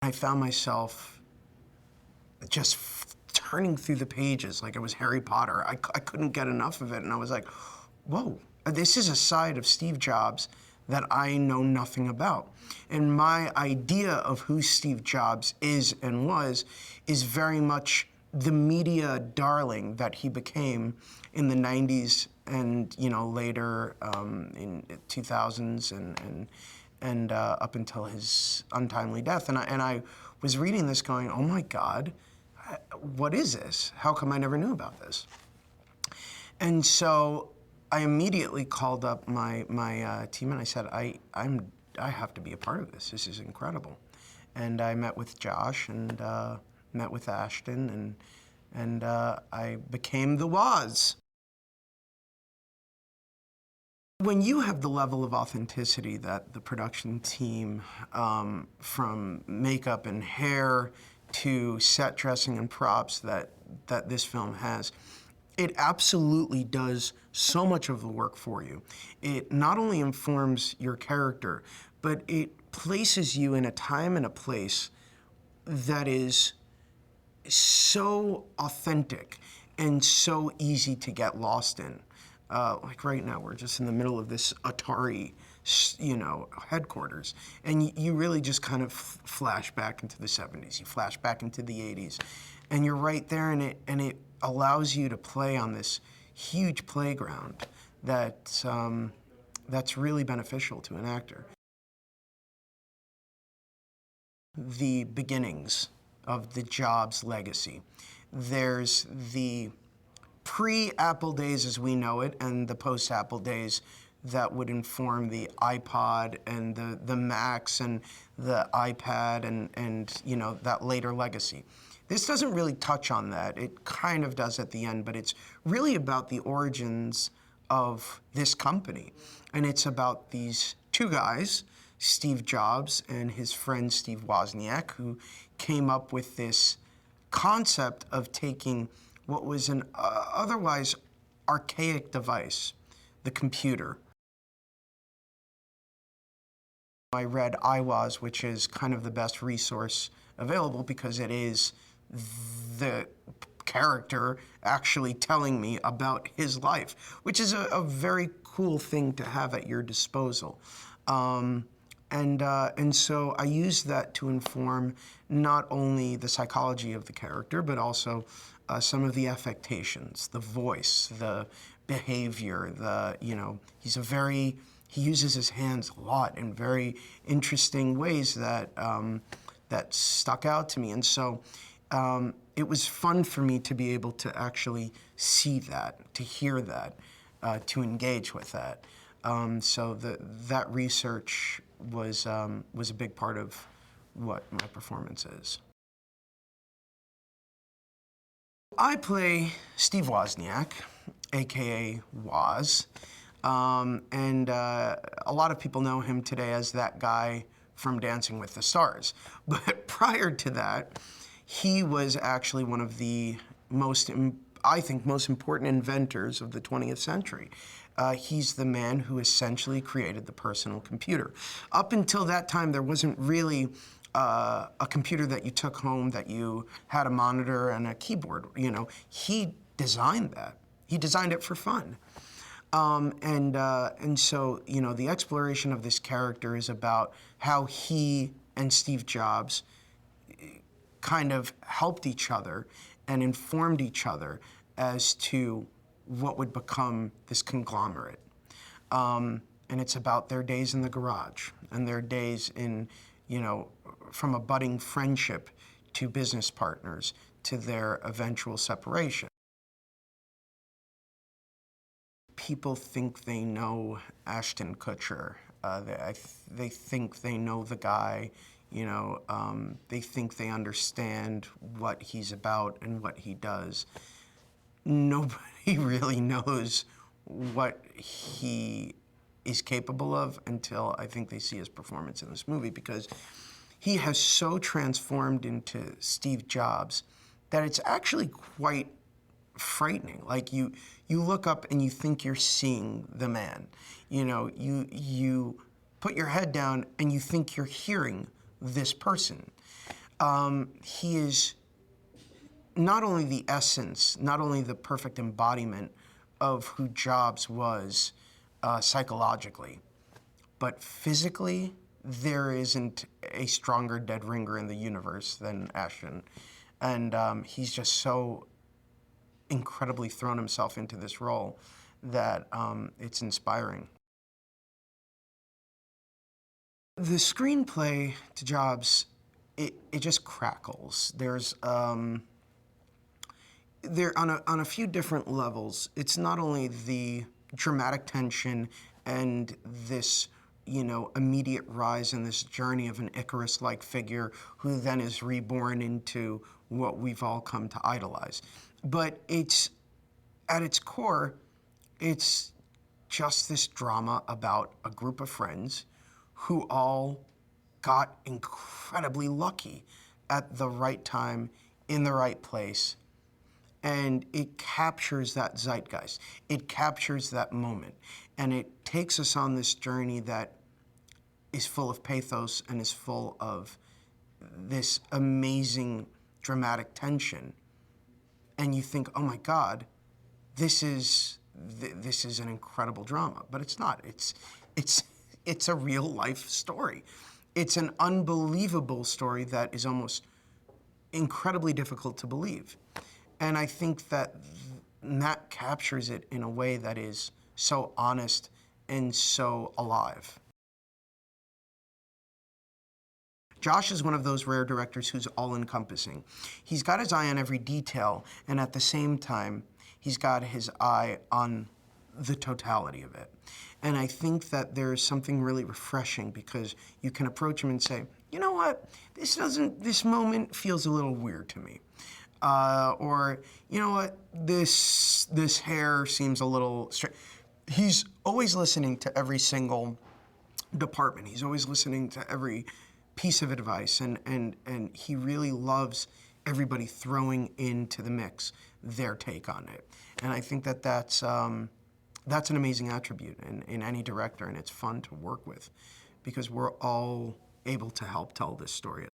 I found myself just turning through the pages like it was Harry Potter. I couldn't get enough of it, and I was like, whoa, this is a side of Steve Jobs that I know nothing about. And my idea of who Steve Jobs is and was is very much the media darling that he became in the 90s and later in 2000s and up until his untimely death. And I was reading this going, oh my God, what is this? How come I never knew about this? And so I immediately called up my team and I said, I have to be a part of this. This is incredible. And I met with Josh and met with Ashton and I became the Woz. When you have the level of authenticity that the production team, from makeup and hair to set dressing and props that this film has, it absolutely does so much of the work for you. It not only informs your character, but it places you in a time and a place that is so authentic and so easy to get lost in. Like right now, we're just in the middle of this Atari, headquarters, and you really just kind of flash back into the 70s. You flash back into the 80s, and you're right there, and it allows you to play on this huge playground that's really beneficial to an actor. The beginnings of the Jobs legacy. There's the pre-Apple days as we know it and the post-Apple days that would inform the iPod and the Macs and the iPad and that later legacy. This doesn't really touch on that. It kind of does at the end, but it's really about the origins of this company. And it's about these two guys, Steve Jobs and his friend Steve Wozniak, who came up with this concept of taking what was an otherwise archaic device, the computer. I read iWoz, which is kind of the best resource available because it is the character actually telling me about his life, which is a very cool thing to have at your disposal. And so I used that to inform not only the psychology of the character, but also some of the affectations, the voice, the behavior, he uses his hands a lot in very interesting ways that stuck out to me. And so it was fun for me to be able to actually see that, to hear that, to engage with that. So that research was a big part of what my performance is. I play Steve Wozniak, AKA Woz, and a lot of people know him today as that guy from Dancing with the Stars. But prior to that, he was actually one of the most important inventors of the 20th century. He's the man who essentially created the personal computer. Up until that time, there wasn't really a computer that you took home that you had a monitor and a keyboard. He designed that. He designed it for fun. And so, the exploration of this character is about how he and Steve Jobs kind of helped each other and informed each other as to what would become this conglomerate. And it's about their days in the garage and their days in, from a budding friendship to business partners to their eventual separation. People think they know Ashton Kutcher. They think they know the guy. They think they understand what he's about and what he does. Nobody really knows what he is capable of until I think they see his performance in this movie, because he has so transformed into Steve Jobs that it's actually quite frightening. Like you look up and you think you're seeing the man. You put your head down and you think you're hearing this person. He is not only the essence, not only the perfect embodiment of who Jobs was psychologically, but physically, there isn't a stronger dead ringer in the universe than Ashton. And he's just so incredibly thrown himself into this role that it's inspiring. The screenplay to Jobs, it just crackles. There's there on a few different levels. It's not only the dramatic tension and this, you know, immediate rise in this journey of an Icarus-like figure who then is reborn into what we've all come to idolize, but it's at its core, it's just this drama about a group of friends who all got incredibly lucky at the right time, in the right place. And it captures that zeitgeist. It captures that moment. And it takes us on this journey that is full of pathos and is full of this amazing dramatic tension. And you think, oh my God, this is an incredible drama. But it's not. It's a real life story. It's an unbelievable story that is almost incredibly difficult to believe. And I think that that captures it in a way that is so honest and so alive. Josh is one of those rare directors who's all-encompassing. He's got his eye on every detail, and at the same time, he's got his eye on the totality of it. And I think that there's something really refreshing because you can approach him and say, you know what, this moment feels a little weird to me. Or, you know what, this hair seems a little straight. He's always listening to every single department. He's always listening to every piece of advice, and he really loves everybody throwing into the mix their take on it. And I think that that's an amazing attribute in any director, and it's fun to work with because we're all able to help tell this story